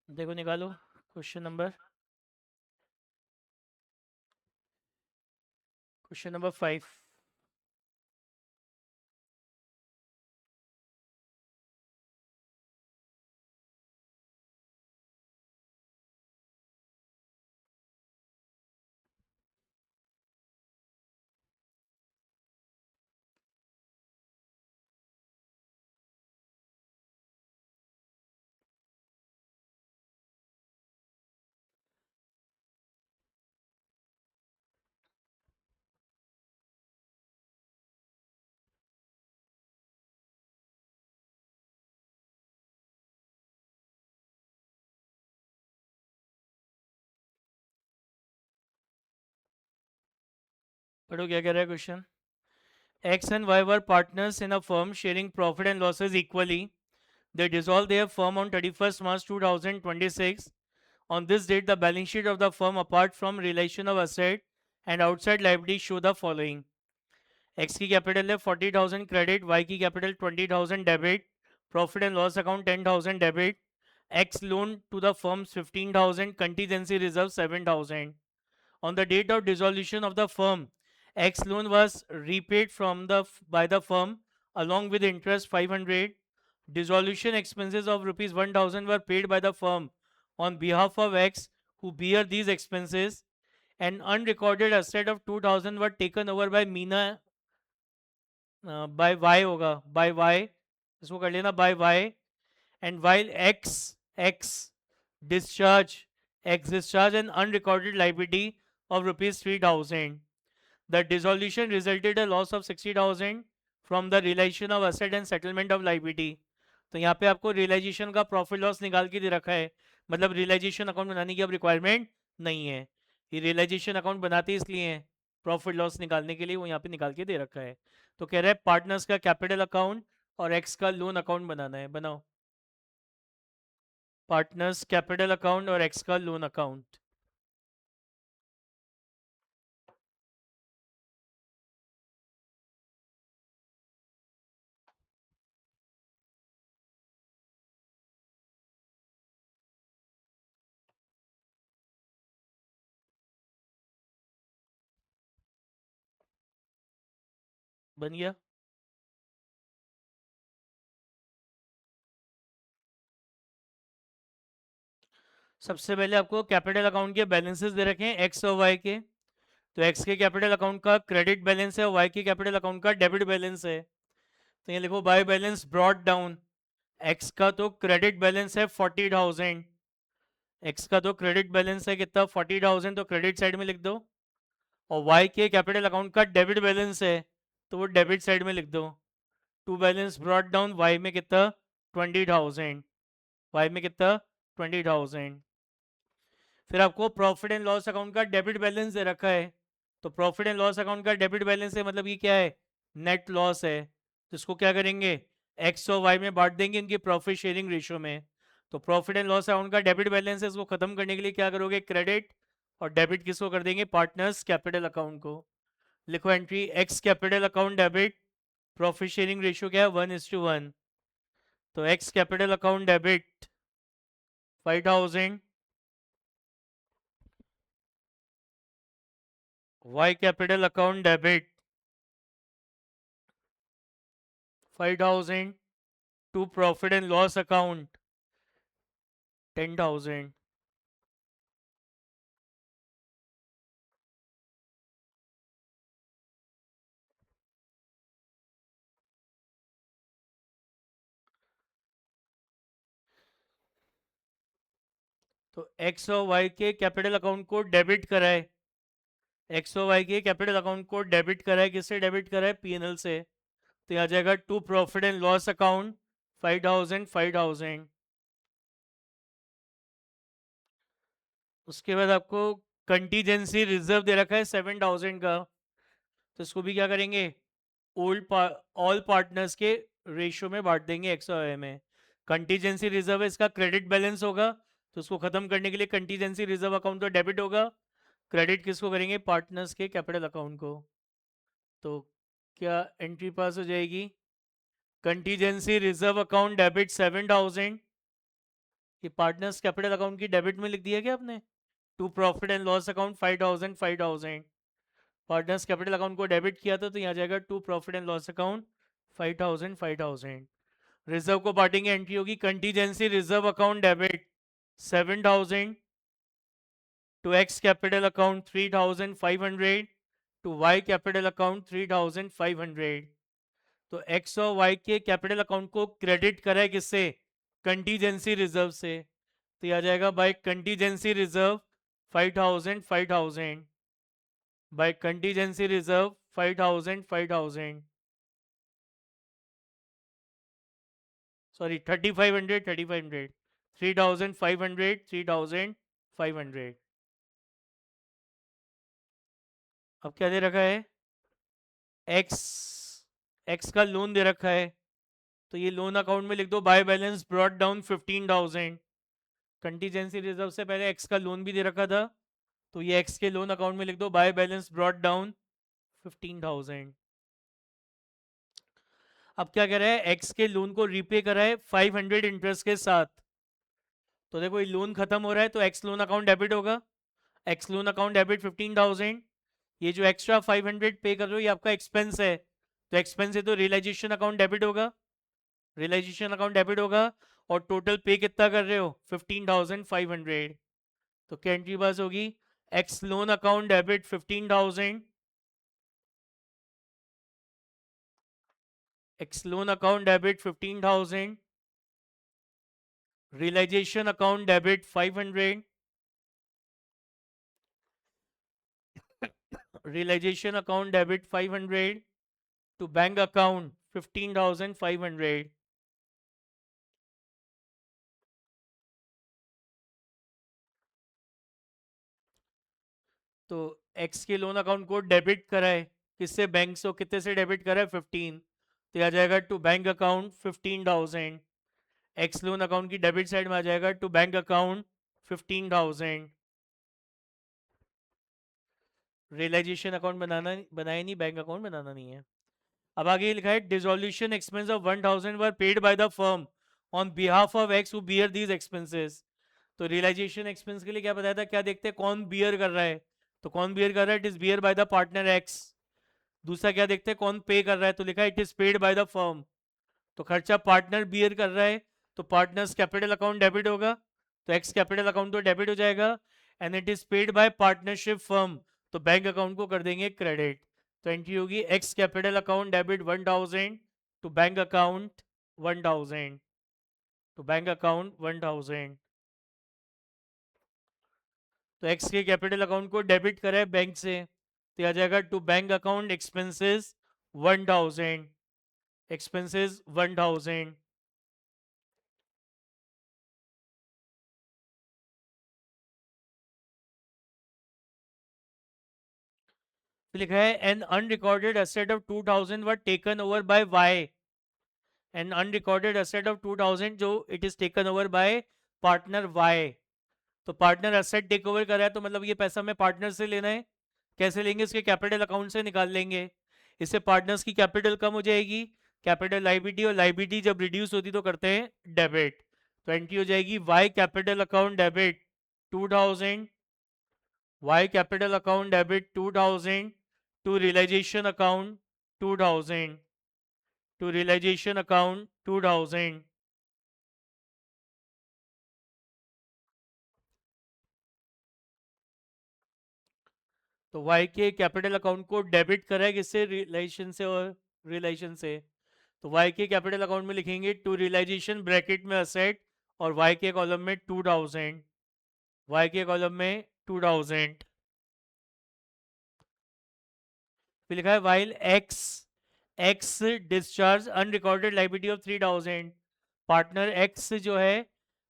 देखो निकालो question number 5। पढ़ो क्या कह रहा है question. X and Y were partners in a firm sharing profit and losses equally. They dissolved their firm on 31st March 2026. On this date, the balance sheet of the firm, apart from relation of asset and outside liability, show the following. X की capital है 40,000 credit, Y की capital 20,000 debit, profit and loss account 10,000 debit, X loan to the firms 15,000, contingency reserve 7,000. On the date of dissolution of the firm, X loan was repaid by the firm along with interest 500. Dissolution expenses of rupees 1,000 were paid by the firm on behalf of X, who bear these expenses. An unrecorded asset of 2,000 were taken over by Meena by Y होगा by Y, इसको कर लेना by Y. And while X discharge an unrecorded liability of rupees 3,000. The dissolution resulted a loss of 60,000 from the realization of asset and settlement of liability. तो यहाँ पे आपको realisation का profit loss निकाल के दे रखा है, मतलब रियलाइजेशन अकाउंट बनाने की अब रिक्वायरमेंट नहीं है। ये रियलाइजेशन अकाउंट बनाते इसलिए हैं प्रॉफिट लॉस निकालने के लिए, वो यहाँ पे निकाल के दे रखा है। तो कह रहा है पार्टनर्स का कैपिटल अकाउंट और एक्स का लोन अकाउंट बनाना है, बनाओ। पार्टनर्स कैपिटल अकाउंट और एक्स का लोन अकाउंट। बन गया। सबसे पहले आपको कैपिटल अकाउंट के बैलेंसेस दे रखे हैं एक्स और वाई के। तो एक्स के कैपिटल अकाउंट का क्रेडिट बैलेंस है और वाई के कैपिटल अकाउंट का डेबिट बैलेंस है। तो ये लिखो bye balance brought down. X का तो क्रेडिट बैलेंस है 40,000। एक्स का तो क्रेडिट बैलेंस है कितना 40,000, तो क्रेडिट साइड में लिख दो। और वाई के कैपिटल अकाउंट का डेबिट बैलेंस है तो वो डेबिट साइड में लिख दो। To balance brought down, Y में कितना 20,000, वाई में कितना 20,000। फिर आपको प्रॉफिट एंड लॉस अकाउंट का डेबिट बैलेंस दे रखा है। तो प्रॉफिट एंड लॉस अकाउंट का डेबिट बैलेंस है, मतलब ये क्या है, नेट लॉस है। तो इसको क्या करेंगे, एक्स और वाई में बांट देंगे इनकी प्रॉफिट शेयरिंग रेशियो में। तो प्रॉफिट एंड लॉस अकाउंट का डेबिट बैलेंस है, इसको खत्म करने के लिए क्या करोगे, क्रेडिट, और डेबिट किसको कर देंगे, पार्टनर्स कैपिटल अकाउंट को। लिखो entry X capital account debit, profit sharing ratio क्या है 1:1। तो X capital account debit 5,000, Y capital account debit 5,000 to profit and loss account 10,000। तो एक्स और वाई के कैपिटल अकाउंट को डेबिट कराए, एक्स और वाई के कैपिटल अकाउंट को डेबिट कराए, किससे डेबिट कराए, पीएनएल से। तो यहाँ जाएगा to profit and loss account 5,000 5,000। उसके बाद आपको कंटीजेंसी रिजर्व दे रखा है 7,000 का। तो इसको भी क्या करेंगे, ऑल पार्टनर्स के रेशियो में बांट देंगे एक्स और वाई में। कंटीजेंसी रिजर्व है, इसका क्रेडिट बैलेंस होगा, तो उसको खत्म करने के लिए कंटीजेंसी रिजर्व अकाउंट तो डेबिट होगा, क्रेडिट किसको करेंगे, पार्टनर्स के कैपिटल अकाउंट को। तो क्या एंट्री पास हो जाएगी, कंटीजेंसी रिजर्व अकाउंट डेबिट 7,000, ये पार्टनर्स कैपिटल अकाउंट की डेबिट में लिख दिया क्या आपने? To profit and loss account 5000 5000, partners capital account को डेबिट किया था तो यहाँ जाएगा to profit and loss account 5000 5000। Reserve को बांटेंगे, एंट्री होगी contingency reserve account debit 7000 to X capital account 3500 to Y capital account 3500। तो X और Y के कैपिटल अकाउंट को क्रेडिट करा है किससे? कंटीजेंसी रिजर्व से। तो आ जाएगा by contingency reserve 5000 5000, by contingency reserve 5000 5000, sorry 3500 3500, 3500 3500। अब क्या दे रखा है? एक्स, एक्स का लोन दे रखा है, तो ये लोन अकाउंट में लिख दो by balance brought down 15000। Contingency reserve से पहले एक्स का लोन भी दे रखा था, तो ये एक्स के लोन अकाउंट में लिख दो बाय बैलेंस ब्रॉट डाउन 15000। अब क्या कह रहा है? एक्स के लोन को रीपे करा है 500 इंटरेस्ट के साथ। तो देखो ये लोन खत्म हो रहा है तो एक्स लोन अकाउंट डेबिट होगा, एक्स लोन अकाउंट डेबिट 15000। ये जो एक्स्ट्रा 500 पे कर रहे हो ये आपका एक्सपेंस है, तो एक्सपेंस है तो रियलाइजेशन अकाउंट डेबिट होगा, रियलाइजेशन अकाउंट डेबिट होगा। और टोटल पे कितना कर रहे हो? 15500। तो क्या एंट्री पास होगी? X loan account debit 15000, X loan account debit 15000, realization account debit 500, realization account debit 500 to bank account 15500। तो एक्स के लोन अकाउंट को डेबिट करा है किससे? बैंक से। कितने से डेबिट करा है? 15। तो आ जाएगा to bank account 15000। X loan account की डेबिट साइड में आ जाएगा to bank account 15000। Realization account बनाया नहीं, बैंक अकाउंट बनाना नहीं है। अब आगे लिखा है dissolution expense of 1000 were paid by the firm on behalf of x who beer these expenses. तो रियलाइजेशन एक्सपेंस के लिए क्या बताया था? क्या देखते हैं कौन बियर कर रहा है? तो कौन बियर कर रहा है? It is bear by the partner X. दूसरा क्या देखते हैं कौन पे कर रहा है? तो लिखा है it is paid by the firm. तो खर्चा पार्टनर बियर कर रहा है, तो पार्टनर्स कैपिटल अकाउंट डेबिट होगा, तो एक्स कैपिटल अकाउंट तो डेबिट हो जाएगा। And it is paid by partnership firm, तो बैंक अकाउंट को कर देंगे क्रेडिट। तो एंट्री होगी X capital account debit 1000 to bank account 1000, to bank account 1000। तो एक्स के कैपिटल अकाउंट को डेबिट करा है बैंक से, तो आ जाएगा to bank account expenses 1000, expenses 1000। लिखा है an unrecorded asset of 2000 were taken over by Y, an unrecorded asset of 2000 जो it is taken over by partner Y. तो पार्टनर एसेट टेक ओवर कर रहा है, तो मतलब ये पैसा हमें पार्टनर से लेना है। कैसे लेंगे? इसके कैपिटल अकाउंट से निकाल लेंगे। इससे पार्टनर्स की कैपिटल कम हो जाएगी, कैपिटल लाइबिलिटी, और लाइबिलिटी जब रिड्यूस होती तो करते हैं डेबिट। तो एंट्री हो जाएगी Y capital account debit 2000, Y capital account debit 2000 to realisation account 2000, to realisation account 2000। तो वाई के कैपिटल अकाउंट को डेबिट करा है किससे? रिलेशन से, और रिलेशन से। तो वाई के कैपिटल अकाउंट में लिखेंगे टू रियलाइजेशन ब्रैकेट में असेट, और वाई के कॉलम में 2000, वाई के कॉलम में 2000। फिर लिखा है while x, x discharge unrecorded liability of 3000। Partner x जो है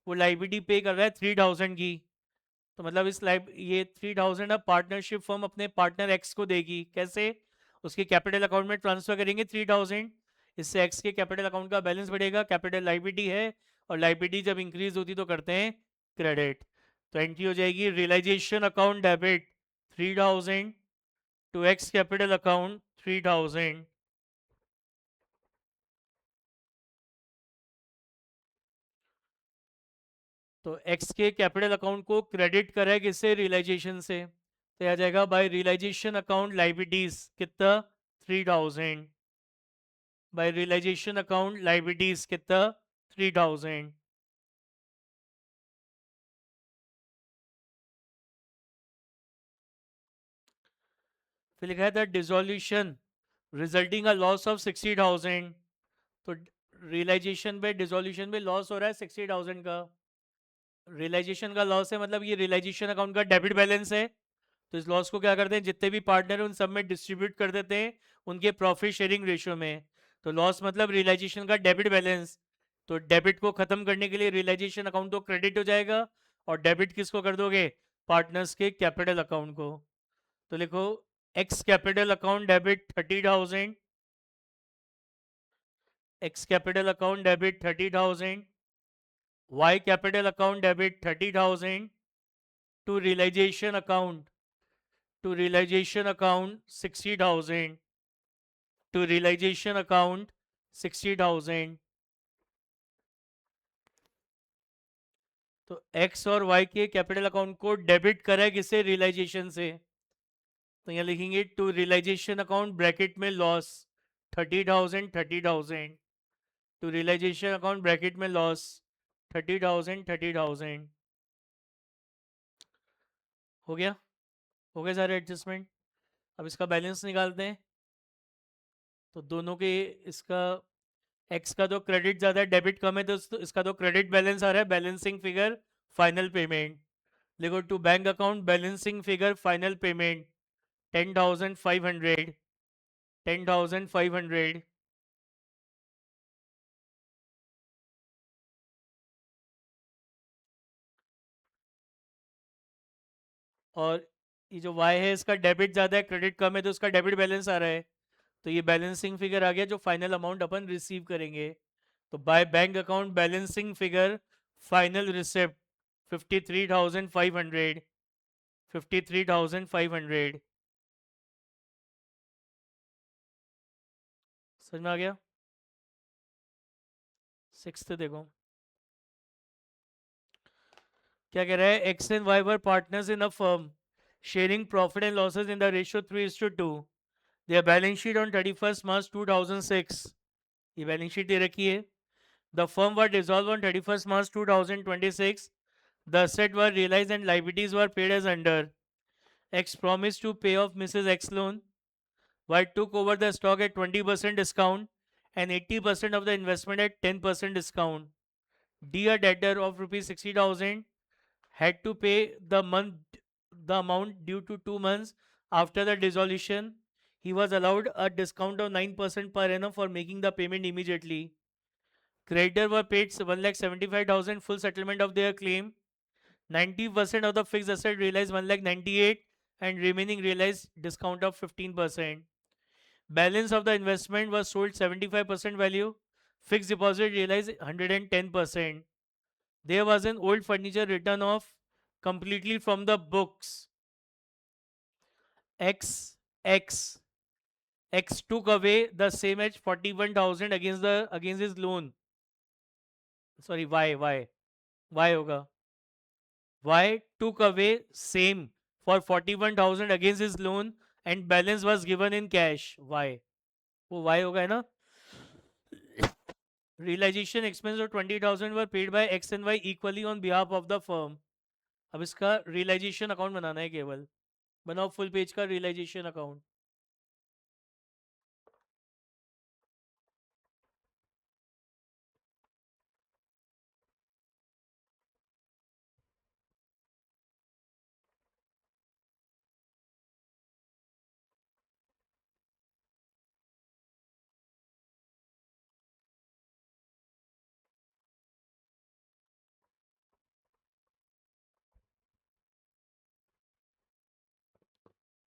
वो लाइबिलिटी पे कर रहा है 3000 की। तो मतलब इस लाइब ये 3000 अब पार्टनरशिप फर्म अपने पार्टनर एक्स को देगी। कैसे? उसके कैपिटल अकाउंट में ट्रांसफर करेंगे 3000। इससे एक्स के कैपिटल अकाउंट का बैलेंस बढ़ेगा, कैपिटल लाइबिलिटी है, और लाइबिलिटी जब इंक्रीज होती तो करते हैं क्रेडिट। तो एंट्री हो जाएगी realization account debit 3000 to X capital account 3000। तो एक्स के कैपिटल अकाउंट को क्रेडिट करें किससे, रियलाइजेशन से, तो आ जाएगा बाय रियलाइजेशन अकाउंट लाइबिलिटीज कितना 3000, बाय रियलाइजेशन अकाउंट लाइबिलिटीज कितना 3000। फिर लिखा है the dissolution resulting a loss of 60,000। तो रियलाइजेशन पे डिसोल्यूशन पे लॉस हो रहा है 60,000 का। रियलाइजेशन का लॉस है मतलब ये रियलाइजेशन अकाउंट का डेबिट बैलेंस है। तो इस लॉस को क्या करते हैं, जितने भी पार्टनर हैं उन सब में डिस्ट्रीब्यूट कर देते हैं उनके प्रॉफिट शेयरिंग रेशियो में। तो लॉस मतलब रियलाइजेशन का डेबिट बैलेंस। तो डेबिट को खत्म करने के लिए रियलाइजेशन अकाउंट तो क्रेडिट हो जाएगा, और डेबिट किसको कर दोगे, पार्टनर्स के कैपिटल अकाउंट को। तो लिखो X capital account debit 30,000, X capital account debit 30,000, Y capital account debit 30,000 to realisation account, to realization account 60,000, to realization account 60,000। तो x और y के कैपिटल अकाउंट को डेबिट करें किससे, रियलाइजेशन से। तो यहाँ लिखेंगे टू रियलाइजेशन अकाउंट ब्रैकेट में loss 30,000 30,000, to realisation account bracket में लॉस 30,000 30,000। हो गया, हो गए सारे एडजस्टमेंट। अब इसका बैलेंस निकालते हैं। तो दोनों के, इसका एक्स का तो क्रेडिट ज़्यादा है, डेबिट कम है, तो इसका तो क्रेडिट बैलेंस आ रहा है, बैलेंसिंग फिगर फाइनल पेमेंट। देखो to bank account balancing figure final payment 10,500, 10,500। और ये जो वाई है इसका डेबिट ज़्यादा है, क्रेडिट कम है, तो उसका डेबिट बैलेंस आ रहा है। तो ये बैलेंसिंग फिगर आ गया जो फाइनल अमाउंट अपन रिसीव करेंगे। तो by bank account balancing figure final receipt 53,500, 53,500। समझ में आ गया। सिक्स्थ देखो क्या कह रहा है, x and why were partners in a firm sharing profit and losses in the ratio 3:2। Their balance sheet on 31st March 2006। ये बैलेंस शीट दे रखी है। The firm were dissolve on 31st March 2026। The asset were realized and liabilities were paid as under. X promised to pay off Mrs. X loan. Y took over the stock at 20% discount and 80% of the investment at 10% discount. D, a debtor of rupees 60,000, had to pay the amount due to 2 months after the dissolution. He was allowed a discount of 9% per annum for making the payment immediately. Creditor were paid 1,75,000 full settlement of their claim. 90% of the fixed asset realized 1,98,000 and remaining realized discount of 15%. Balance of the investment was sold 75% value. Fixed deposit realized 110%. There was an old furniture written off completely from the books. X took away the same as 41,000 against his loan. Sorry, Y होगा. Y took away same for 41,000 against his loan and balance was given in cash. Y, वो Y होगा है ना. Realization expense of 20,000 were paid by X and Y equally on behalf of the firm. अब इसका realisation account बनाना है केवल. बनाओ full page का रियलाइजेशन अकाउंट.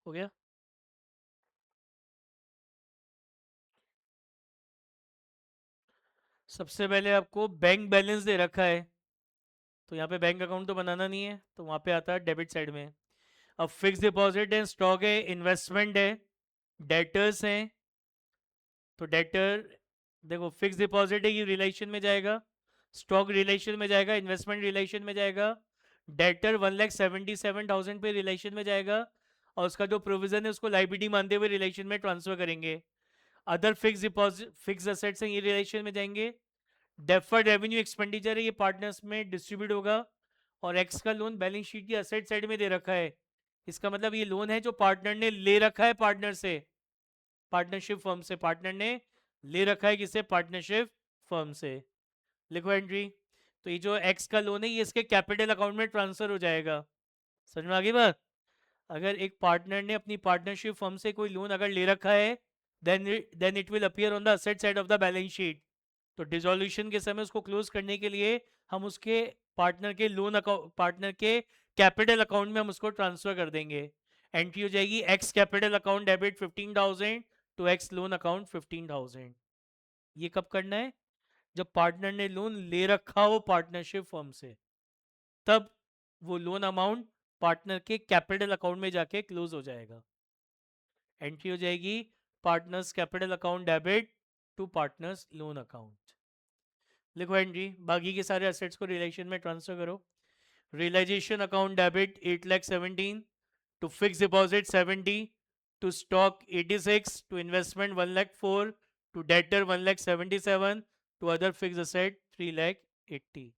हो गया. सबसे पहले आपको बैंक बैलेंस दे रखा है, तो यहाँ पे बैंक अकाउंट तो बनाना नहीं है, तो वहाँ पे आता है डेबिट साइड में. अब फिक्स डिपॉजिट है, स्टॉक है, इन्वेस्टमेंट है, डेटर्स हैं. तो डेटर देखो फिक्स डिपॉजिट है, ये रिलेशन में जाएगा. स्टॉक रिलेशन में जाएगा, इन्वेस्टमेंट रिलेशन में जाएगा, डेटर 1,77,000 पे रिलेशन में जाएगा, और उसका जो प्रोविजन है उसको लाइबिलिटी मानते हुए रिलेशन में ट्रांसफर करेंगे। Other fix deposit fix assets हैं, ये रिलेशन में जाएंगे। डेफर्ड रेवेन्यू एक्सपेंडिचर है, ये पार्टनर्स में डिस्ट्रीब्यूट होगा। और एक्स का लोन बैलेंस शीट की असेट साइड में दे रखा है, इसका मतलब ये लोन है जो पार्टनर ने ले रखा है पार्टनर से, पार्टनरशिप फर्म से, पार्टनर ने ले रखा है किसे, पार्टनरशिप फर्म से। लिखो एंट्री। तो ये जो एक्स का लोन है ये इसके कैपिटल अकाउंट में ट्रांसफर हो जाएगा। समझ में आ गई बात? अगर एक पार्टनर ने अपनी पार्टनरशिप फर्म से कोई लोन अगर ले रखा है, then it will appear on the asset side of the balance sheet. तो डिसोल्यूशन के समय उसको क्लोज करने के लिए हम उसके पार्टनर के लोन अकाउंट, पार्टनर के कैपिटल अकाउंट में हम उसको ट्रांसफर कर देंगे। एंट्री हो जाएगी X capital account debit 15,000 to X loan account 15,000। ये कब करना है? जब पार्टनर ने लोन ले रखा हो पार्टनरशिप फर्म से, तब वो लोन अमाउंट पार्टनर के कैपिटल अकाउंट में जाके क्लोज हो जाएगा। एंट्री हो जाएगी partners capital account debit to partners loan account. लिखो एंट्री, बाकी के सारे असेट्स को रिलेशन में ट्रांसफर करो। Realization account debit 8,17,000 to fix deposit 70 to stock 86 to investment 1,04,000 to debtor 1,77,000 to other fix asset 3,80,000।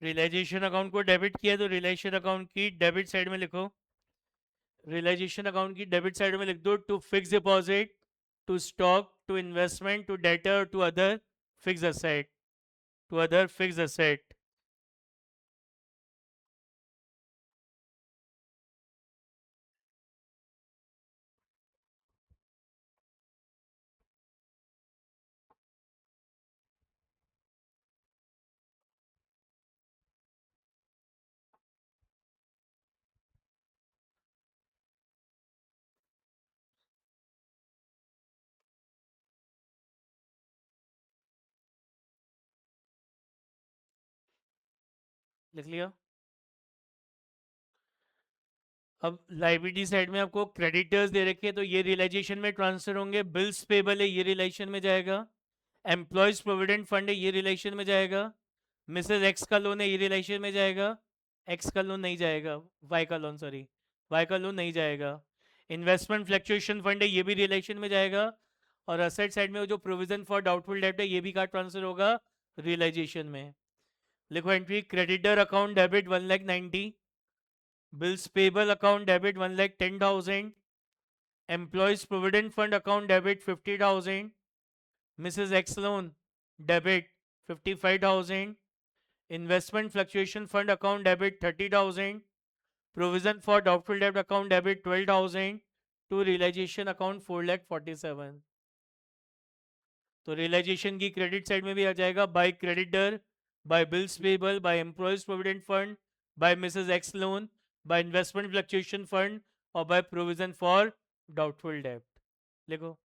Realization account को डेबिट किया तो रियलाइजेशन अकाउंट की डेबिट साइड में लिखो, रियलाइजेशन अकाउंट की डेबिट साइड में लिख दो to fix deposit to stock to investment to debtor to other fix asset, to other fix asset. लिख लिया। अब लाइबिलिटी साइड में आपको क्रेडिटर्स दे रखे हैं तो ये रियलाइजेशन में ट्रांसफर होंगे। बिल्स पेबल है, ये रिलेशन में जाएगा। एम्प्लॉयज प्रोविडेंट फंड है, ये रिलेशन में जाएगा। मिसेज एक्स का लोन है, ये रिलेशन में जाएगा। एक्स का लोन नहीं जाएगा, वाई का लोन, सॉरी, वाई का लोन नहीं जाएगा। इन्वेस्टमेंट फ्लक्चुएशन फंड है, ये भी रिलेशन में जाएगा। और असेट साइड में वो जो प्रोविजन फॉर डाउटफुल डेब्ट है ये भी का ट्रांसफर होगा रियलाइजेशन में। लिखो entry, creditor account debit 1,90,000, bills payable account debit 1,10,000, employees provident fund account debit 50,000, Mrs X loan debit 55,000, investment fluctuation fund account debit 30,000, provision for doubtful डेब्ट account debit 12,000 to realisation account 4,47,000। तो realisation की credit side में भी आ जाएगा by creditor, by bills payable, by employees provident fund, by Mrs X loan, by investment fluctuation fund, और by provision for doubtful डेब्ट। लिखो।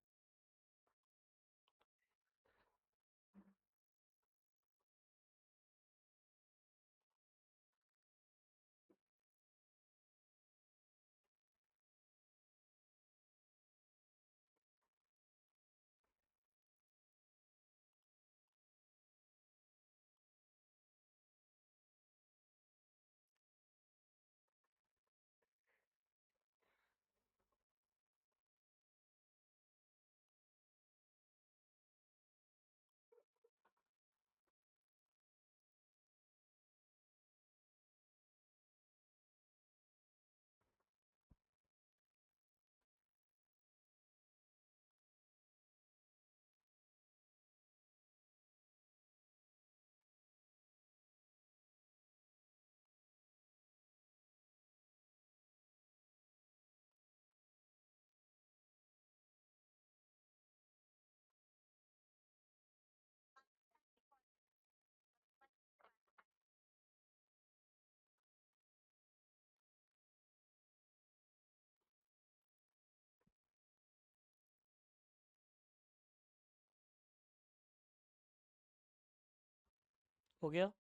हो गया।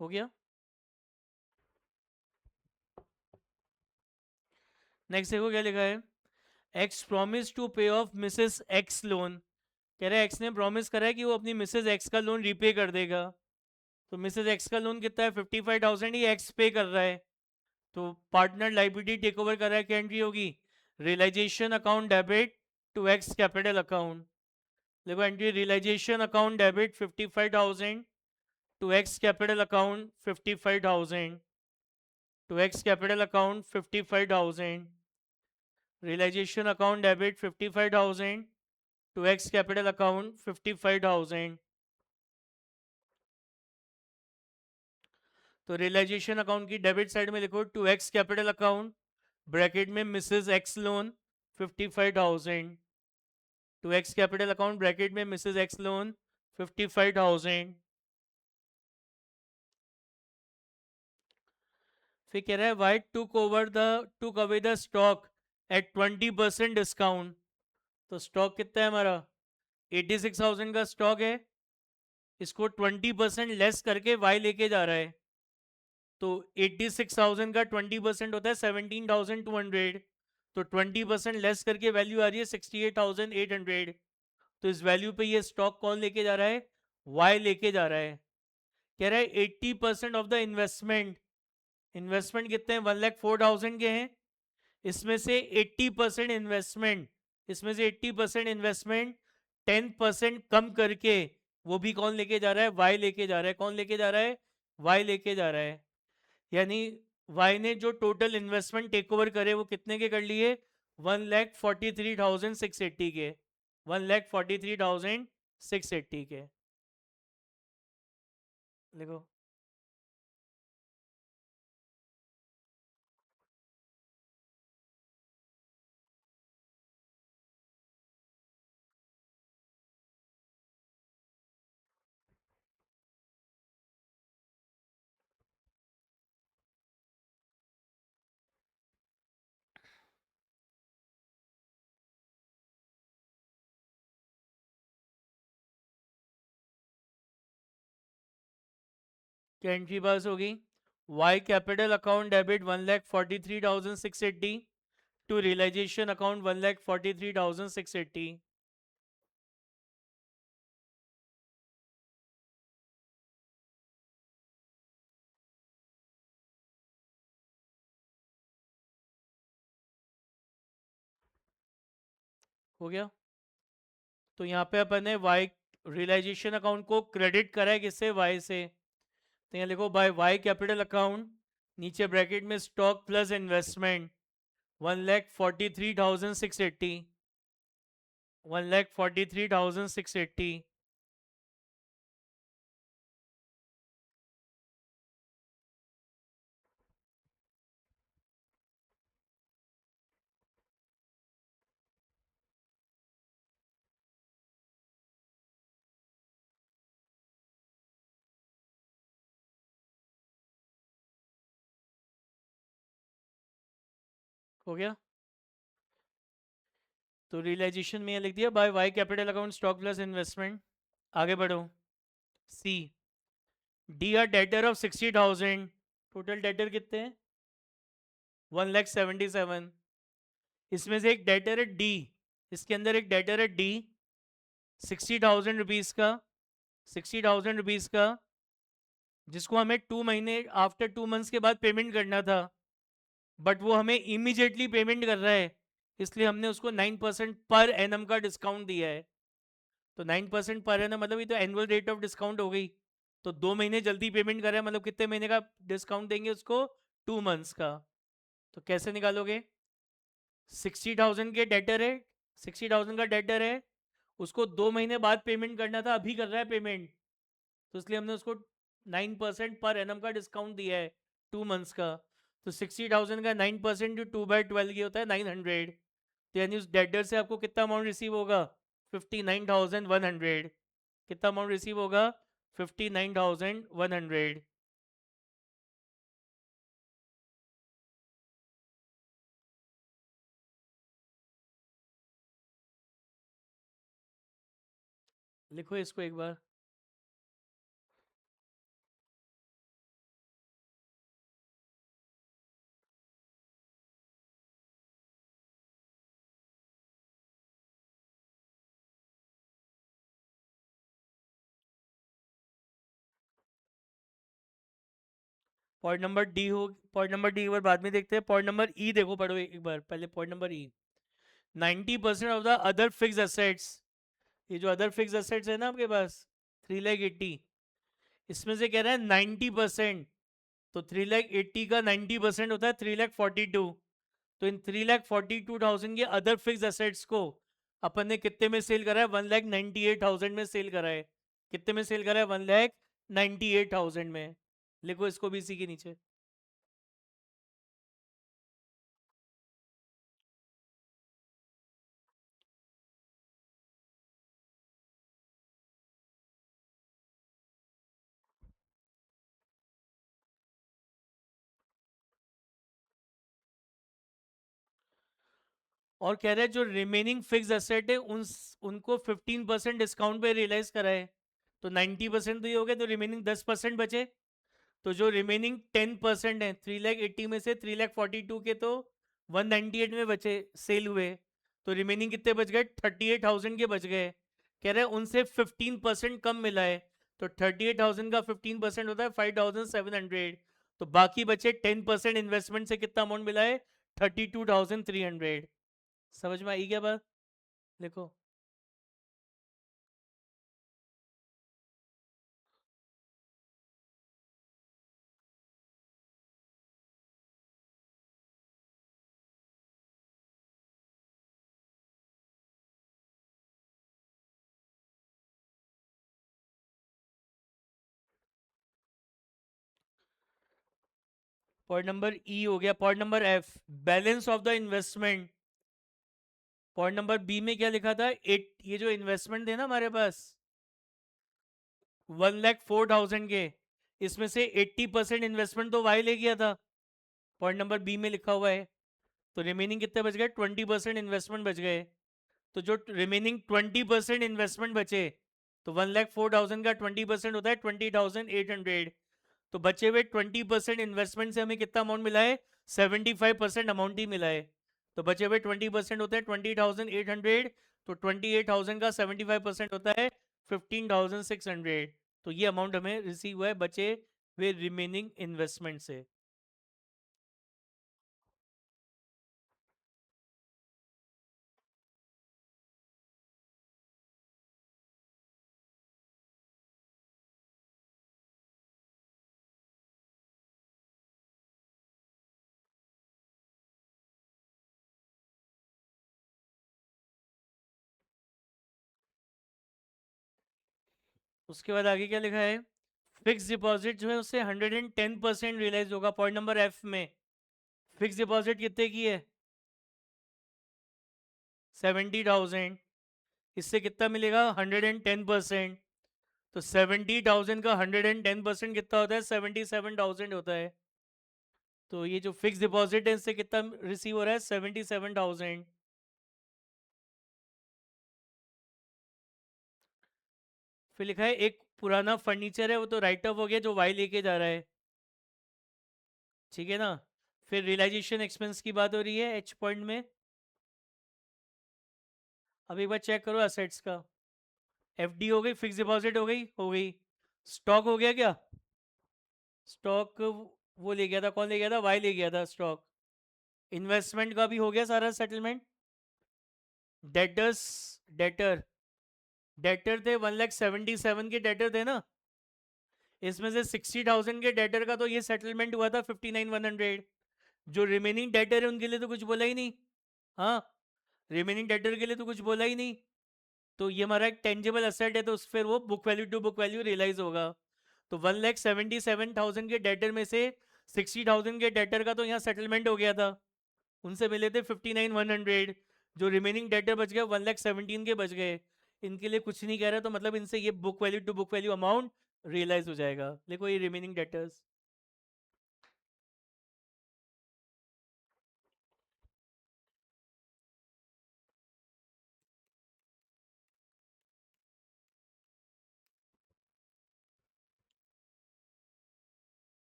हो गया। नेक्स्ट देखो क्या लिखा है। एक्स प्रॉमिस टू पे ऑफ मिसेस एक्स लोन। कह रहा है एक्स ने प्रॉमिस करा है कि वो अपनी मिसेस एक्स का लोन रीपे कर देगा। तो मिसेस एक्स का लोन कितना है, 55,000 ही एक्स पे कर रहा है। तो पार्टनर लाइबिलिटी टेक ओवर कर रहा है, क्या एंट्री होगी, realisation account debit to X capital account. देखो entry, realisation account debit 55,000 to X capital account 55,000 to X capital account 55,000, realization account debit 55,000 to X capital account 55,000। तो realisation account की debit side में लिखो to X capital account, bracket में Mrs X loan 55,000, to X capital account bracket में Mrs X loan 55,000। फिर कह रहा है Y took away the stock at 20% discount. तो स्टॉक कितना है हमारा, 86,000 का स्टॉक है, इसको 20% लेस करके वाई लेके जा रहा है। तो 86,000 का 20% होता है 17,200। तो 20% लेस करके वैल्यू आ रही है 68,800। तो इस वैल्यू पे ये स्टॉक कौन लेके जा रहा है, वाई लेके जा रहा है। कह रहा है 80% ऑफ द इन्वेस्टमेंट, इन्वेस्टमेंट कितने हैं, 1,04,000 के हैं। इसमें से 80% इन्वेस्टमेंट, इसमें से 80% इन्वेस्टमेंट 10% कम करके वो भी कौन लेके जा रहा है, वाई लेके जा रहा है। कौन लेके जा रहा है, वाई लेके जा रहा है। यानी वाई ने जो टोटल इन्वेस्टमेंट टेक ओवर करे वो कितने के कर लिए, 1,43,680 के, 1,43,680 के। देखो क्या एंट्री पास होगी, Y capital account debit 1,43,680 to realisation account 1,43,680। हो गया। तो यहाँ पे अपन ने वाई रियलाइजेशन अकाउंट को क्रेडिट करा है किससे, वाई से। तो यहाँ लिखो बाय वाई कैपिटल अकाउंट, नीचे ब्रैकेट में स्टॉक प्लस इन्वेस्टमेंट 1,43,680, 1,43,680। हो गया। तो रियलाइजेशन में ये लिख दिया by Y capital account stock plus investment. आगे बढ़ो, C, D R debtor of 60,000, total debtor कितने हैं, 1,77,000। इसमें से एक डेटर है डी, इसके अंदर एक डेटर है डी 60,000 रुपीज का, 60,000 रुपीज का, जिसको हमें 2 महीने आफ्टर 2 मंथ्स के बाद पेमेंट करना था, बट वो हमें इमीडिएटली पेमेंट कर रहा है, इसलिए हमने उसको 9% पर एनम का डिस्काउंट दिया है। तो 9% पर एनम मतलब ये तो एनुअल रेट ऑफ डिस्काउंट हो गई। तो 2 महीने जल्दी पेमेंट कर रहा है मतलब कितने महीने का डिस्काउंट देंगे उसको, 2 मंथ्स का। तो कैसे निकालोगे, 60,000 के डेटर है, 60,000 का डेटर है, उसको 2 महीने बाद पेमेंट करना था, अभी कर रहा है पेमेंट, तो इसलिए हमने उसको 9% पर एनम का डिस्काउंट दिया है 2 मंथ्स का। तो 60,000 का 9% जो 2/12 ये होता है 900। तो यानी उस डेटर से आपको कितना अमाउंट रिसीव होगा? 59,100। कितना अमाउंट रिसीव होगा? 59,100। लिखो इसको एक बार। पॉइंट नंबर डी हो, पॉइंट नंबर डी एक बार बाद में देखते हैं। पॉइंट नंबर ई देखो, पढ़ो एक बार पहले point number E. 90% of the other fix assets, ये जो अदर फिक्स एसेट्स है ना आपके पास 3,80,000, इसमें से कह रहा है 90%। तो 3,80,000 का 90% होता है 3,42,000। तो इन 3,42,000 के अदर फिक्स एसेट्स को अपन ने कितने में सेल करा है? 1,98,000 में सेल करा है। कितने में सेल करा है? 1,98,000 में। लिखो इसको भी इसी के नीचे। और कह रहे हैं जो रिमेनिंग फिक्स एसेट है उनको 15% डिस्काउंट पे रियलाइज कराए। तो 90% तो ये हो गया, तो रिमेनिंग 10% बचे। तो जो रिमेनिंग 10% है 3,80,000 में से 3,42,000 के तो 198 में बचे, सेल हुए। तो रिमेनिंग कितने बच गए? 38,000 के बच गए। कह रहे हैं उनसे 15% कम मिला है। तो 38,000 का 15% होता है 5,700। तो बाकी बचे 10% इन्वेस्टमेंट से कितना अमाउंट मिला है? 32,300। समझ में आई क्या बात? देखो, पॉइंट नंबर ई हो गया। Point number F, balance of the investment. Point number B में क्या लिखा था? एट, ये जो इन्वेस्टमेंट थे ना हमारे पास 1,04,000 के, इसमें से 80% इन्वेस्टमेंट तो वाई ले गया था, पॉइंट नंबर बी में लिखा हुआ है। तो रिमेनिंग कितने बच गए? 20% इन्वेस्टमेंट बच गए। तो जो रिमेनिंग 20% इन्वेस्टमेंट बचे, तो 1,04,000 का 20% होता है 20,800। तो बचे हुए 20% इन्वेस्टमेंट से हमें कितना अमाउंट मिला है? 75% अमाउंट ही मिला है। तो बचे हुए 20% होते हैं 20,800। तो 28,000 का 75% होता है 15,600। तो ये अमाउंट हमें रिसीव हुआ है बचे हुए रिमेनिंग इन्वेस्टमेंट से। उसके बाद आगे क्या लिखा है? फिक्स डिपॉजिट जो है उससे 110% रियलाइज होगा। पॉइंट नंबर एफ में फिक्स डिपॉजिट कितने की है? 70,000। इससे कितना मिलेगा? 110%। तो 70,000 का 110% कितना होता है? 77,000 होता है। तो ये जो फिक्स डिपॉजिट है इससे कितना रिसीव हो रहा है? 77,000। फिर लिखा है एक पुराना फर्नीचर है वो तो राइट ऑफ हो गया जो वाई लेके जा रहा है, ठीक है ना। फिर रियलाइजेशन एक्सपेंस की बात हो रही है एच पॉइंट में। अब एक बार चेक करो असेट्स का। एफडी हो गई, फिक्स डिपॉजिट हो गई, हो गई। स्टॉक हो गया क्या? स्टॉक वो ले गया था, कौन ले गया था? वाई ले गया था स्टॉक। इन्वेस्टमेंट का भी हो गया सारा सेटलमेंट। डेटर्स, डेटर, डेटर थे 1,77,000 के डेटर थे ना। इसमें से 60,000 के डेटर का तो ये सेटलमेंट हुआ था 59,100। जो रिमेनिंग डेटर है उनके लिए तो कुछ बोला ही नहीं। हाँ, रिमेनिंग डेटर के लिए तो कुछ बोला ही नहीं। तो ये हमारा एक टेंजिबल असेट है, तो फिर वो book value to book value realize होगा। तो 1,77,000 के डेटर में से 60,000 के डेटर का तो यहाँ सेटलमेंट हो गया था, उनसे मिले थे 59,100। जो रिमेनिंग डेटर बच गए 1,17,000 के बच गए, इनके लिए कुछ नहीं कह रहा, तो मतलब इनसे ये book value to book value amount realize हो जाएगा। देखो ये रिमेनिंग डेटर्स।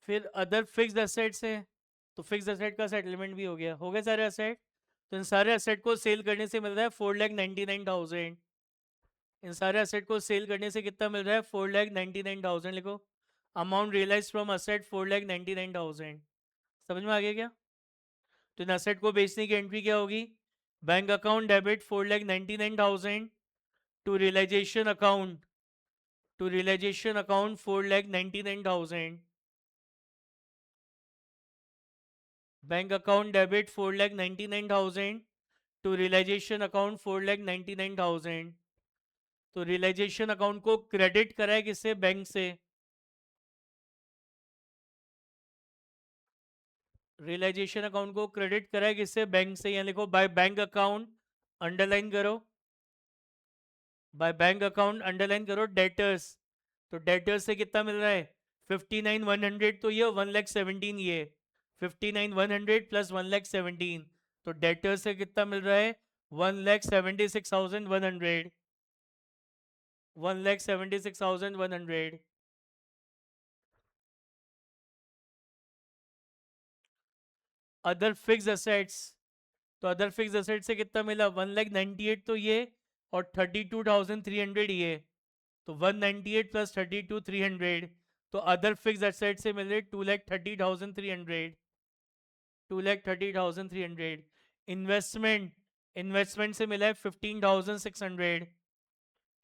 फिर अदर फिक्स्ड एसेट्स है, तो फिक्स्ड एसेट का सेटलमेंट भी हो गए सारे एसेट। तो इन सारे एसेट को सेल करने से मिल रहा है 4,99,000। इन सारे एसेट को सेल करने से कितना मिल रहा है? 4,99,000 लिखो। Amount realize from asset 4,99,000। समझ में आ गया क्या? तो इन एसेट को बेचने की एंट्री क्या होगी? Bank account debit 4,99,000 to realisation account, to realisation account 4,99,000। Bank account debit 4,99,000 to realisation account 4,99,000। तो रियलाइजेशन अकाउंट को क्रेडिट कराए किससे? बैंक से। रियलाइजेशन अकाउंट को क्रेडिट कराए किससे? बैंक से। यहाँ लिखो बाय बैंक अकाउंट, अंडरलाइन करो, बाय बैंक अकाउंट अंडरलाइन करो डेटर्स। तो डेटर्स से कितना मिल रहा है? 59,100, तो ये 1,17,000, ये 59,100 प्लस 1,17,000, तो डेटर्स से कितना मिल रहा है? 1,76,100, 1,76,100। अदर फिक्स असेट्स, तो अदर फिक्स असेट से कितना मिला? 1,98,000 तो ये, और 32,300 ये, तो 198 प्लस 32,300, तो अदर फिक्स एसेट से मिले 2,30,300, 2,30,300। इन्वेस्टमेंट, इन्वेस्टमेंट से मिला है 15,600,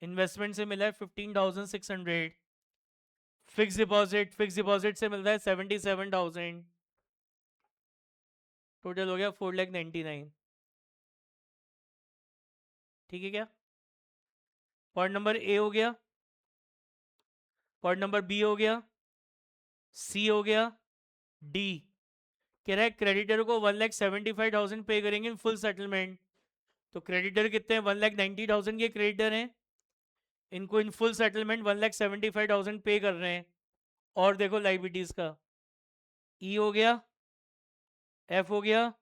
इन्वेस्टमेंट से मिला है 15,600। फिक्स डिपॉजिट, फिक्स डिपॉजिट से मिलता है 77,000। टोटल हो गया 4,99,000। ठीक है क्या? पॉइंट नंबर ए हो गया, पॉइंट नंबर बी हो गया, सी हो गया, डी कह रहा है क्रेडिटर को 1,75,000 पे करेंगे इन फुल सेटलमेंट। तो क्रेडिटर कितने हैं? 1,90,000 के क्रेडिटर हैं, इनको इन फुल सेटलमेंट 1,75,000 पे कर रहे हैं। और देखो लाइबिलिटीज का, ई हो गया, एफ हो गया,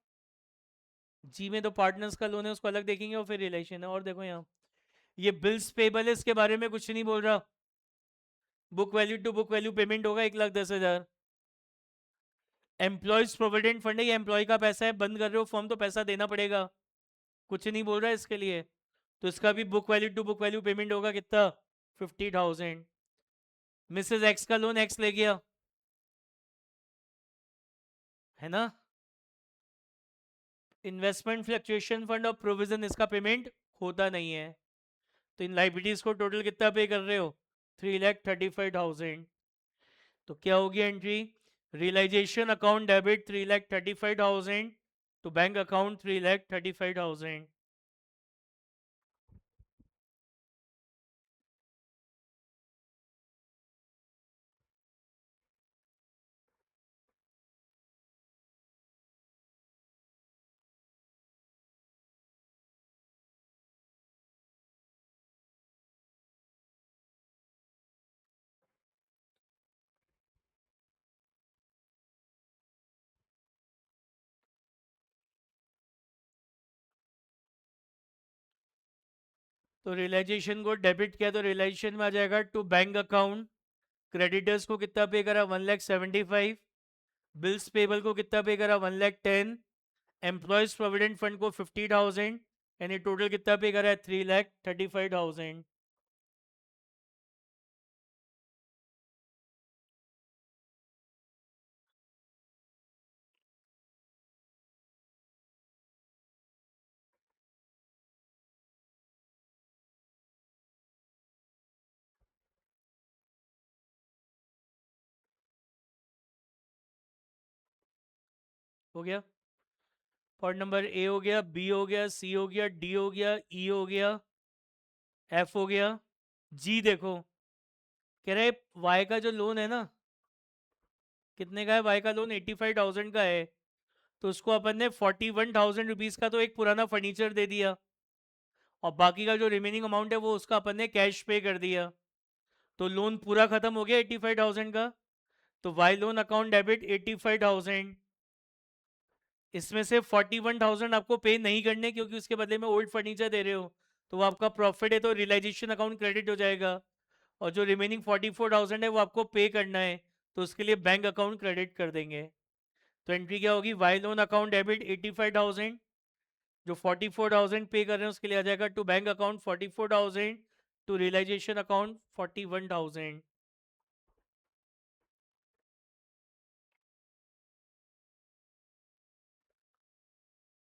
जी में तो पार्टनर्स का लोन है उसको अलग देखेंगे, और फिर रिलेशन है। और देखो यहाँ ये बिल्स पेबल है, इसके बारे में कुछ नहीं बोल रहा। Book value to book value payment होगा 1,10,000। एम्प्लॉयज प्रोविडेंट फंड है, ये एम्प्लॉय का पैसा है, बंद कर रहे हो फॉर्म तो पैसा देना पड़ेगा, कुछ नहीं बोल रहा है इसके लिए। तो इसका भी book value to book value payment होगा कितना? 50,000। मिसेज एक्स का लोन एक्स ले गया, है ना? इन्वेस्टमेंट फ्लक्चुएशन फंड और प्रोविजन, इसका पेमेंट होता नहीं है। तो इन लाइबिलिटीज को टोटल कितना पे कर रहे हो? 3,35,000। तो क्या होगी entry? Realisation account debit 3,35,000 to bank account 3,35,000। तो रियलाइजेशन को डेबिट किया तो रियलाइजेशन में आ जाएगा टू बैंक अकाउंट। क्रेडिटर्स को कितना पे करा? 1,75,000। बिल्स पेबल को कितना पे करा? 1,10,000। एम्प्लॉयज प्रोविडेंट फंड को 50,000, यानी टोटल कितना पे करा है? 3,35,000। हो गया। पॉइंट नंबर ए हो गया, बी हो गया, सी हो गया, डी हो गया, ई हो गया, एफ हो गया, जी देखो कह रहे वाई का जो लोन है ना, कितने का है वाई का लोन, 85,000 का है। तो उसको अपन ने 41,000 रुपीज का तो एक पुराना फर्नीचर दे दिया, और बाकी का जो रिमेनिंग अमाउंट है वो उसका अपन ने कैश पे कर दिया। तो लोन पूरा खत्म हो गया 85,000 का। तो वाई लोन अकाउंट डेबिट 85,000। इसमें से 41,000 आपको पे नहीं करने, क्योंकि उसके बदले में ओल्ड फर्नीचर दे रहे हो, तो वो आपका प्रॉफिट है, तो रियलाइजेशन अकाउंट क्रेडिट हो जाएगा। और जो रिमेनिंग 44,000 है वो आपको पे करना है, तो उसके लिए बैंक अकाउंट क्रेडिट कर देंगे। तो एंट्री क्या होगी, वाई लोन अकाउंट डेबिट 85,000, जो 44,000 पे कर रहे हैं उसके लिए आ जाएगा to bank account 44,000, to realisation account 41,000।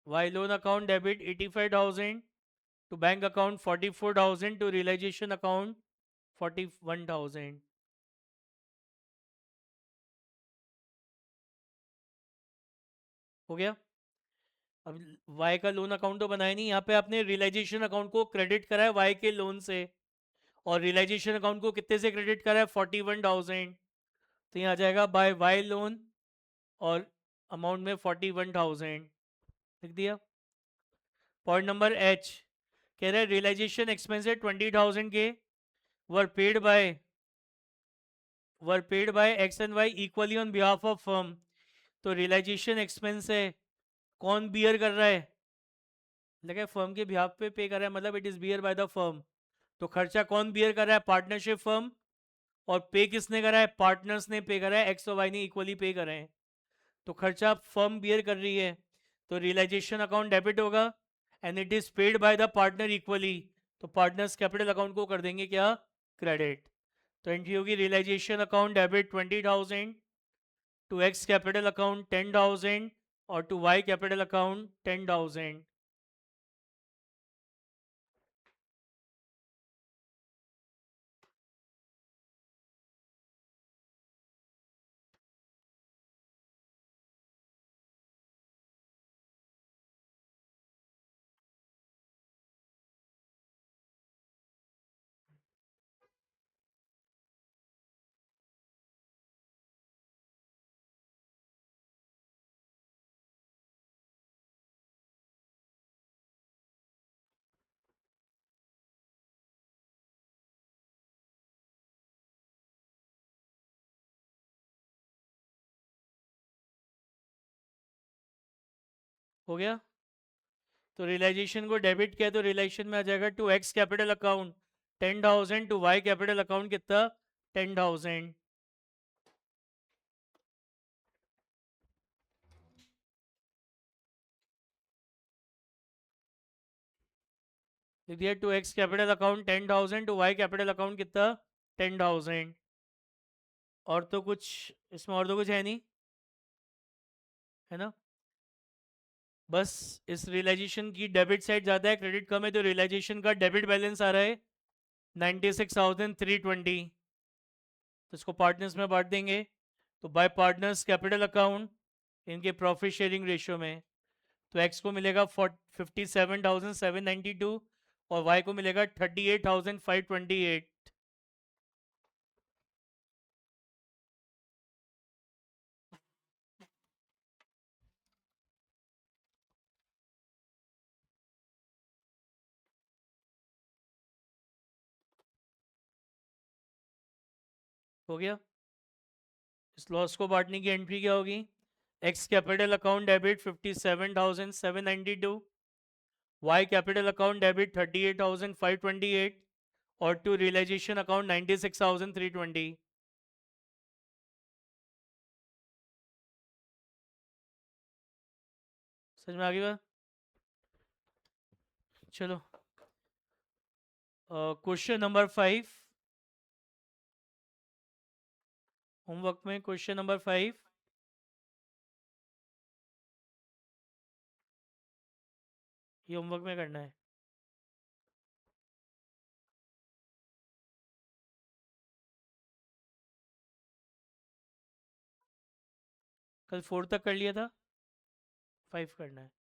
Y loan account debit 85,000 to bank account 44,000 to realization account 41,000। हो गया। अब वाई का लोन अकाउंट तो बनाया नहीं, यहाँ पे आपने रियलाइजेशन अकाउंट को क्रेडिट करा है वाई के लोन से, और रियलाइजेशन अकाउंट को कितने से क्रेडिट करा है, 41,000। तो यहाँ आ जाएगा बाय वाई लोन, और अमाउंट में 41,000 लिख दिया। पॉइंट नंबर एच कह रहे हैं रियलाइजेशन एक्सपेंसेस 20,000 के were paid by X and Y equally on behalf of firm. तो रियलाइजेशन एक्सपेंस है, कौन बियर कर रहा है, लगे फर्म के बिहाफ पे कर रहा है, मतलब it is bear by the firm. तो खर्चा कौन बियर कर रहा है, पार्टनरशिप फर्म। और पे किसने करा है, पार्टनर्स ने पे करा है, एक्स और वाई ने इक्वली पे करे हैं। तो खर्चा फर्म बियर कर रही है, तो रियलाइजेशन अकाउंट डेबिट होगा, and it is paid by the partner equally. तो पार्टनर्स कैपिटल अकाउंट को कर देंगे क्या, क्रेडिट। तो एंट्री होगी realisation account debit 20,000 to X capital account 10,000, और टू वाई कैपिटल अकाउंट 10,000। हो गया। तो रियलाइजेशन को डेबिट किया तो रियलाइजेशन में आ जाएगा to X capital account 10,000, to Y capital account कितना, 10,000 लिख दिया। To X capital account 10,000, to Y capital account कितना, 10,000। और तो कुछ इसमें, और तो कुछ है नहीं, है ना। बस इस रियलाइजेशन की डेबिट साइड ज़्यादा है, क्रेडिट कम है, तो रियलाइजेशन का डेबिट बैलेंस आ रहा है 96,320। तो इसको पार्टनर्स में बांट देंगे, तो बाय पार्टनर्स कैपिटल अकाउंट इनके प्रॉफिट शेयरिंग रेशियो में। तो एक्स को मिलेगा 57,792, और वाई को मिलेगा 38,528। हो गया। इस लॉस को बांटने की एंट्री क्या होगी, X capital account debit 57,792, Y capital account debit 38,528, और टू रियलाइजेशन अकाउंट 96,320। समझ में आ गई बात। चलो, क्वेश्चन नंबर 5, होमवर्क में क्वेश्चन नंबर 5। ये होमवर्क में करना है। कल 4 तक कर लिया था। 5 करना है।